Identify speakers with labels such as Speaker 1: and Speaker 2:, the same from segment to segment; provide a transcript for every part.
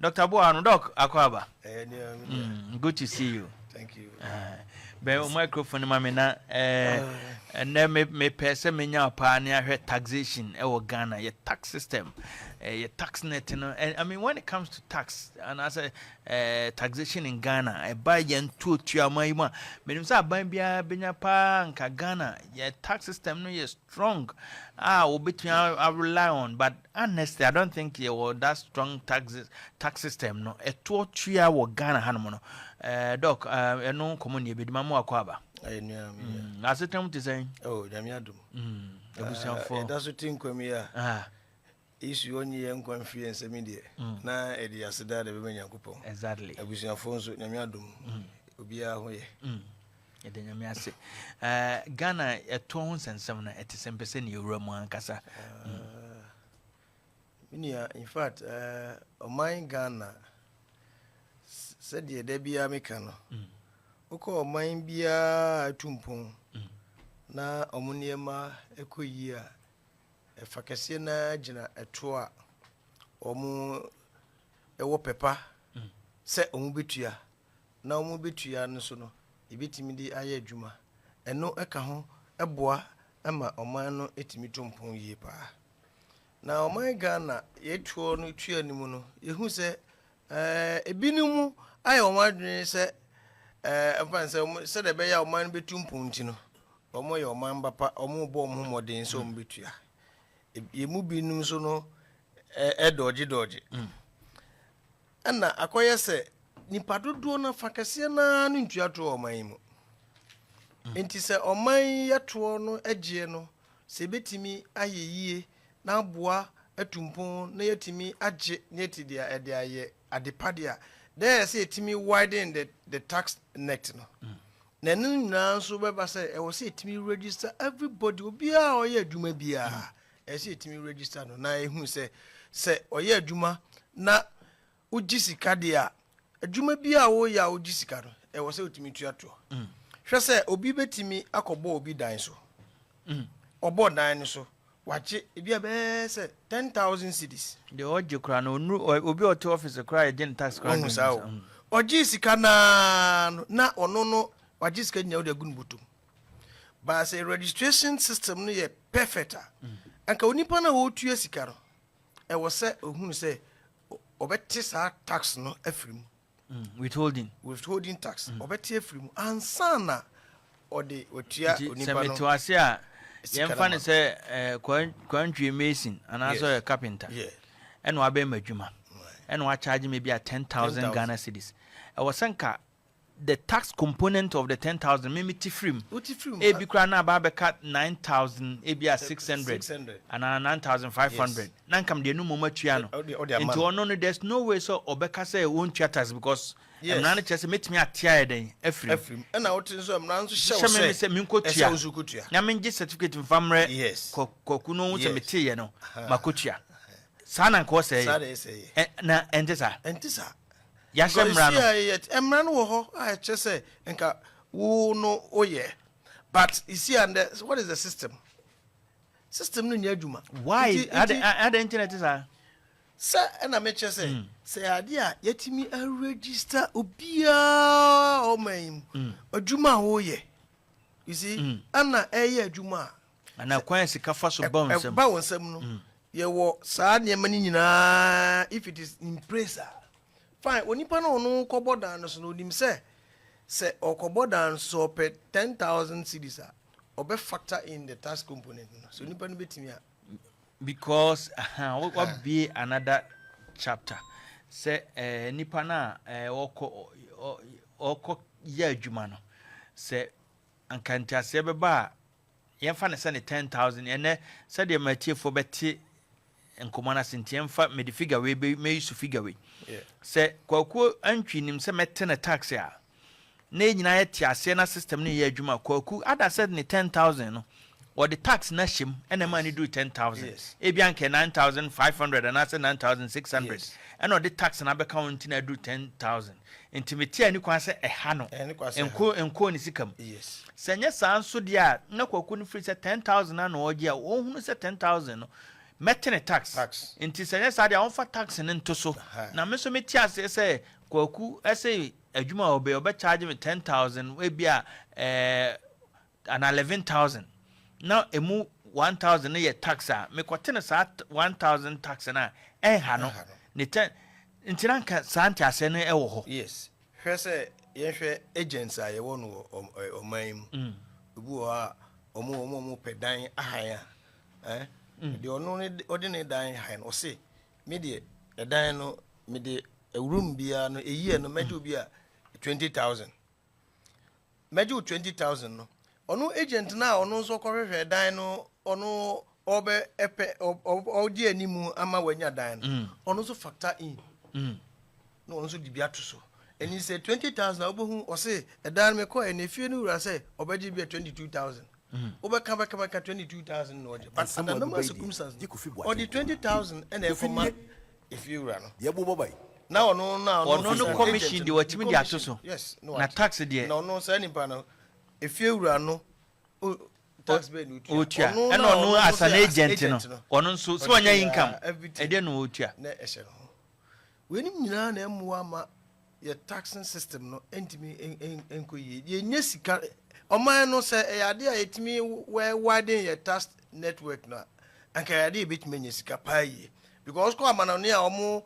Speaker 1: Dr. Buah, Doc Akwaba. Good to see you.
Speaker 2: Thank you.
Speaker 1: Be microphone mamina and then me person me nya pa na hwe taxation e wo Ghana your tax system your tax net no and I mean when it comes to tax and as a taxation in Ghana I buy yen to amai ma me say ban bia benya pa nka Ghana your tax system no is strong obetun I rely on but honestly I don't think you will that strong tax system no e to tua wo Ghana hanom no Doc eno common be mamu akwaba as it come to say
Speaker 2: oh damiadum
Speaker 1: ebusian for
Speaker 2: that's what think we here issue only en confiance me there na e dey aseda de be nyankopon
Speaker 1: exactly
Speaker 2: ebusian for so damiadum obi a ho ye
Speaker 1: e de nyame ase Ghana eto ho sensem na etesempese ne ewura mu ankasa
Speaker 2: in fact my Ghana said the debia mekano oko man bia tumpon na omuniema ekoyi a efakese na gina eto a omu ewo pepa se omu betua na omu betua no so no ebetimi di aye adwuma eno eka ho eboa ama oman no etimi tumpon yie pa na oman Ghana yetuo no tua nimu no yehu se ebinumu aye omadwene se se de be ya oman betumpon nti no omo ye oman bapa omo bo omo modern so omo betua yemu binum so no doji ana akoye se nipa dodo na fakase na no ntua to oman mu enti se oman yato no agye no se betimi ayeyie na aboa atumpon na yetimi agye nyeti dia ede aye adepadia there say yetimi widen the tax net no na nuna so beba say e wo say yetimi register everybody obi a oye adwuma bia e say yetimi register no na ehun se oye adwuma na ugisika dia adwuma bia wo ya ugisika no e wo say yetimi tuato hwe say obi betimi akobo obi dan so obo dan so wache ebia be say 10,000 cedis
Speaker 1: the oje kra no obi oto office kra e gen tax kra
Speaker 2: no oji sika na ono no waji sika nya ode gun butum ba say registration system no ye perfect anka onipa na wo tua sika no e wo say ohunu say obeti sa tax no afrim withholding tax obeti afrim ansana ode otua onipa no
Speaker 1: se ase a yemfa ne se kwantwe mason anaso a carpenter eno abe madwuma eno a charge me be 10,000 Ghana cedis e wasanka the tax component of the 10,000 me tifrim e bi kra na ba be cut 9,000 e bi 600 and 9,500 nankam de no momatua no into ono no there's no way so obeka say won tax because emna chese metimi atia eden efrim
Speaker 2: na wotin so emna so hye
Speaker 1: se minkotua na menje certificate mfamre koku no se metie no makotua sana nko say na entisa ya shemra no
Speaker 2: emra no wo ho a chese nka wo no oye but you see and what is the system no nya adwuma
Speaker 1: why at the internet is
Speaker 2: sa na me chese say ade a yetimi a register obia oman adwuma ho ye you see ana eye adwuma
Speaker 1: ana kwan sika fa so ba
Speaker 2: wonsam no ye wo saa ne mani nyina if it is in presa fine onipa no no kobodan so no dim say okobodan so pe 10,000 cedis obe factor in the tax component so onipa no betimi
Speaker 1: because what be another chapter say nipa na oko ya adwuma no say ankanta se beba yemfa ne se ne 10,000 ene se de matie fo beti enkomana sentiem fa me de figure we me use figure we say kwaku antwi nim se mette na tax a na nyina yeti ase na system ne ya adwuma kwaku ada said ne 10,000 no or the tax na shim and money do 10,000 ebianke 9,500 and that's 9,600 and or the tax na be count na do 10,000 intimate ani kwa se eha no enko ni sikam senye san so dia na kwaku ni free se 10,000 na oje a ohunu se 10,000 no metene tax inti sɛ sa dia on fa tax ne nto so na me so meti ase sɛ kwaku ɛsɛ adwuma obe charge me 10,000 we bia an 11,000 now emu 1,000 ye tax a me kwotene sa 1,000 tax na ha no ne ten inti ranka sa anti ase no ɛwɔ ho
Speaker 2: yes hwɛ sɛ yɛhwɛ agents a yɛwɔ no ɔman mu obu a ɔmo pedan ahan a de ɔno ne ɔde ne dan han o se me de dan no me de room bia no eyi no mejo bia 20,000 mejo 20,000 no ɔno agent na ɔno nso kɔhwehwɛ dan no ɔno ɔbɛ epe ɔdi animu ama wanya dan no ɔno nso factor in no ɔno nso di bia to so and he said 20,000 obohu o se dan me kɔ ene fie no wura se ɔbɛgye bia 22,000 Oba kaba 22,000 no but under normal circumstances or the 20,000 and every if you run now no
Speaker 1: commission the watching the atoso
Speaker 2: yes
Speaker 1: na tax there
Speaker 2: no say any panel if you run no tax be no
Speaker 1: otua and no as an agent no ono so onya income e dey no otua
Speaker 2: na ehye no we ni nyina na emwa ma your taxing system no entimi enkoyi ye nya sika Oman no say e ade a yetimi we widen your tax network na anka ade betimi nya sika paaye because ko amana no ya omo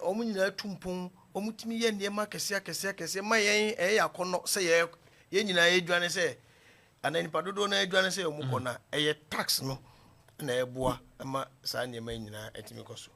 Speaker 2: omo nyina tumpon omo timi ye ndema kese ma yen yakono say ye nyina edwane say anani padodo na edwane say omo kona tax no na eboa ama sa ndema nyina etimi koso